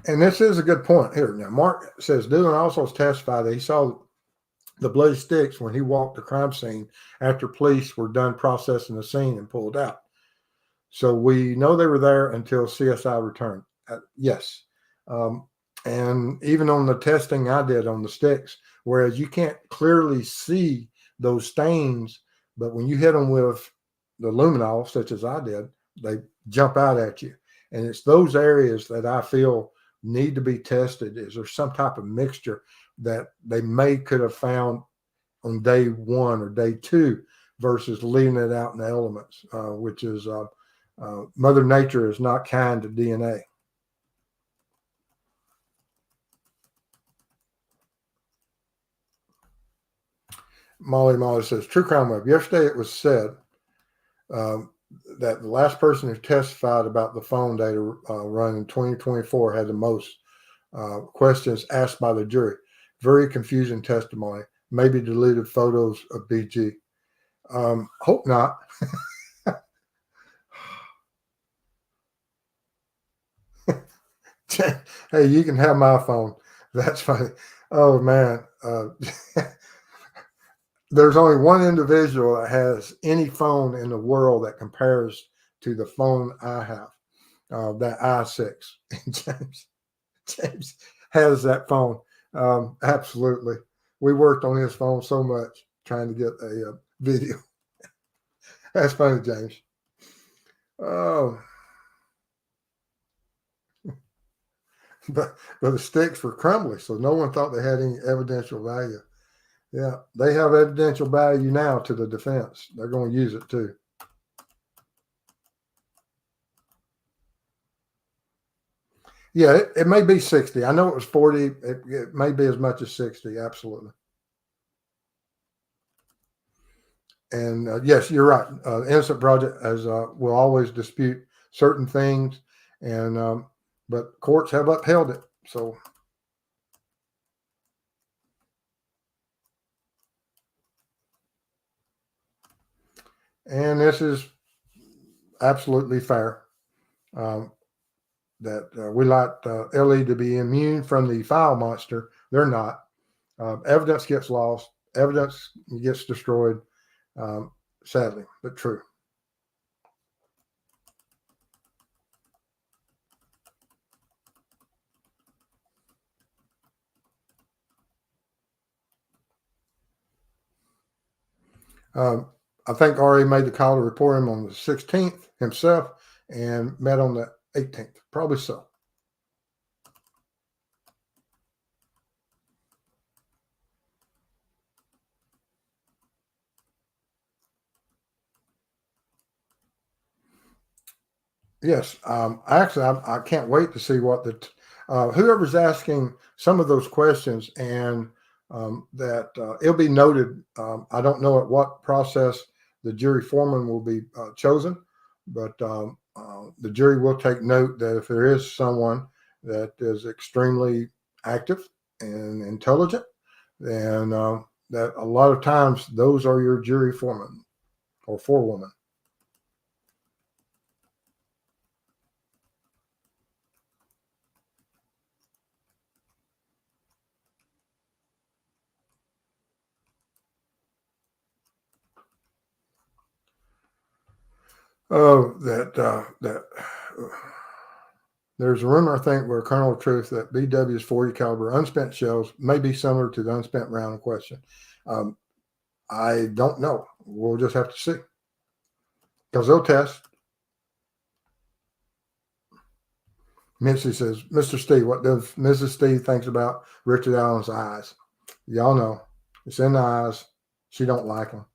And this is a good point here. Now, Mark says Dillon also testified that he saw the bloody sticks when he walked the crime scene after police were done processing the scene and pulled out. So we know they were there until CSI returned. Yes. And even on the testing I did on the sticks, whereas you can't clearly see those stains, but when you hit them with the luminol, such as I did, they jump out at you. And it's those areas that I feel need to be tested. Is there some type of mixture that they could have found on day one or day two versus leaving it out in the elements, which is Mother Nature is not kind to DNA. Molly says, True Crime Web. Yesterday it was said that the last person who testified about the phone data run in 2024 had the most questions asked by the jury. Very confusing testimony. Maybe deleted photos of BG. Hope not. Hey, you can have my phone. That's funny. Oh, man. There's only one individual that has any phone in the world that compares to the phone I have, that i6. James has that phone. Absolutely. We worked on his phone so much trying to get a video. That's funny, James. Oh. But the sticks were crumbly, so no one thought they had any evidential value. Yeah, they have evidential value now to the defense. They're going to use it too. Yeah, it may be 60. I know it was 40. It may be as much as 60. Absolutely. And yes, you're right. Innocent Project will always dispute certain things, and but courts have upheld it. So. And this is absolutely fair. That we like LE to be immune from the file monster. They're not. Evidence gets lost. Evidence gets destroyed, sadly, but true. I think Ari made the call to report him on the 16th himself and met on the 18th. Probably so. Yes. Actually, I can't wait to see what whoever's asking some of those questions, and that it'll be noted. I don't know at what process the jury foreman will be chosen, but the jury will take note that if there is someone that is extremely active and intelligent, then that a lot of times those are your jury foreman or forewoman. Oh, that there's a rumor, I think, where kernel of truth that BW's 40 caliber unspent shells may be similar to the unspent round in question. I don't know. We'll just have to see because they'll test. Mitzi says, Mr. Steve, what does Mrs. Steve thinks about Richard Allen's eyes? Y'all know it's in the eyes. She don't like them.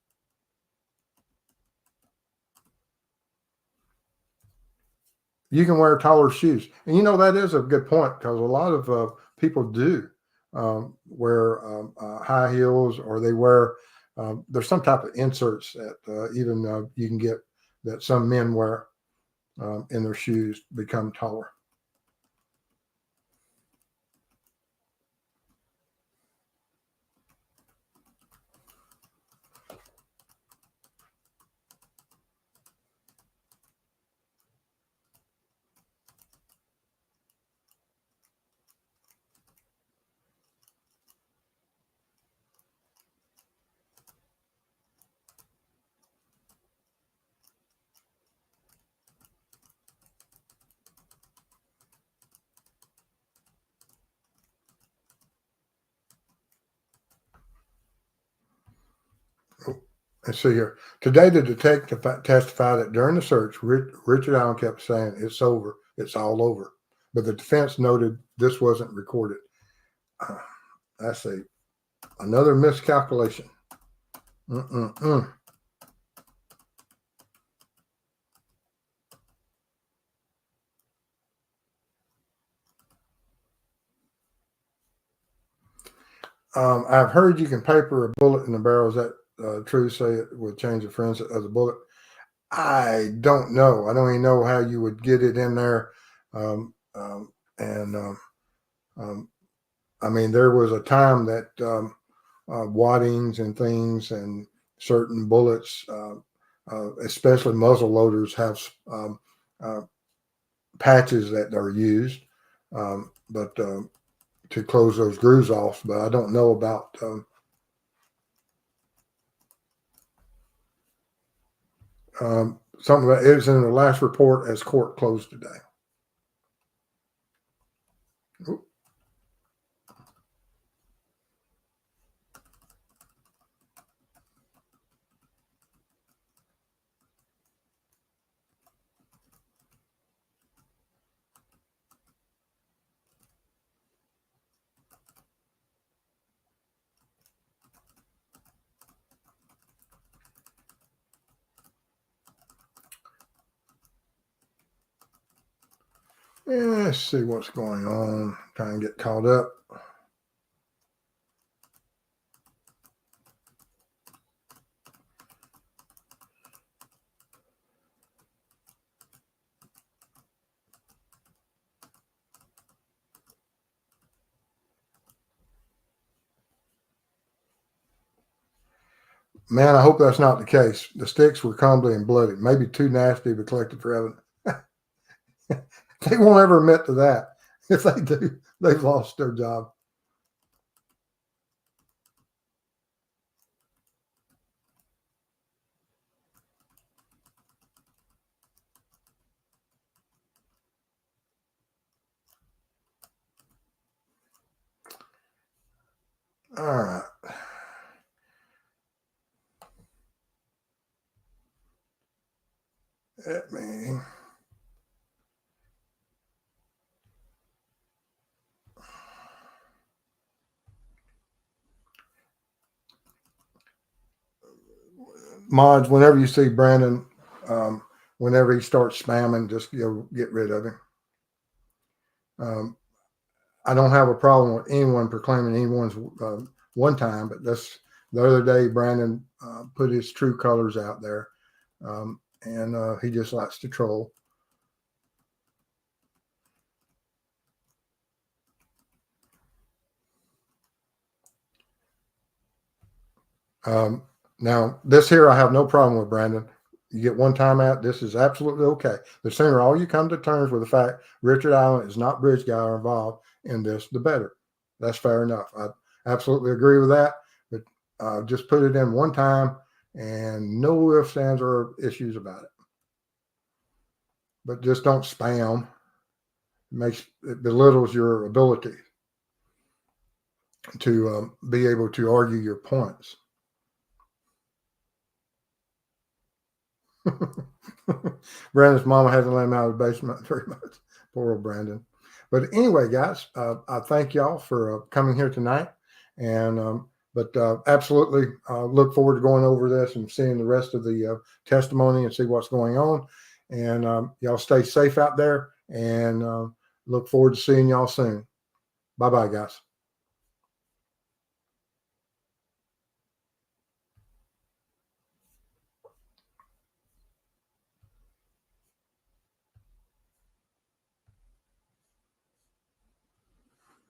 You can wear taller shoes. And that is a good point because a lot of people do wear high heels, or they wear, there's some type of inserts that even you can get that some men wear in their shoes to become taller. Let's see here. Today, the detective testified that during the search, Richard Allen kept saying, "It's over. It's all over." But the defense noted this wasn't recorded. That's another miscalculation. I've heard you can paper a bullet in the barrel. Is that true? Say it would change the forensic of the bullet. I don't know. I don't even know how you would get it in there. I mean, there was a time that waddings and things and certain bullets, especially muzzle loaders, have patches that are used, but to close those grooves off. But I don't know about something that is in the last report as court closed today. Ooh. Let's see what's going on. Trying to get caught up. Man, I hope that's not the case. The sticks were crumbly and bloody, maybe too nasty to be collected for evidence. They won't ever admit to that. If they do, they've lost their job. Let me. Mods, whenever you see Brandon, whenever he starts spamming, just get rid of him. I don't have a problem with anyone proclaiming anyone's one time, but that's the other day. Brandon put his true colors out there, and he just likes to troll. Now, this here, I have no problem with, Brandon. You get one time out. This is absolutely okay. The sooner all you come to terms with the fact Richard Allen is not Bridge Guy or involved in this, the better. That's fair enough. I absolutely agree with that. But just put it in one time and no ifs, ands, or issues about it. But just don't spam. It belittles your ability to be able to argue your points. Brandon's mama hasn't let him out of the basement very much. Poor old Brandon. But anyway, guys, I thank y'all for coming here tonight. And absolutely look forward to going over this and seeing the rest of the testimony and see what's going on. And y'all stay safe out there, and look forward to seeing y'all soon. Bye-bye, guys.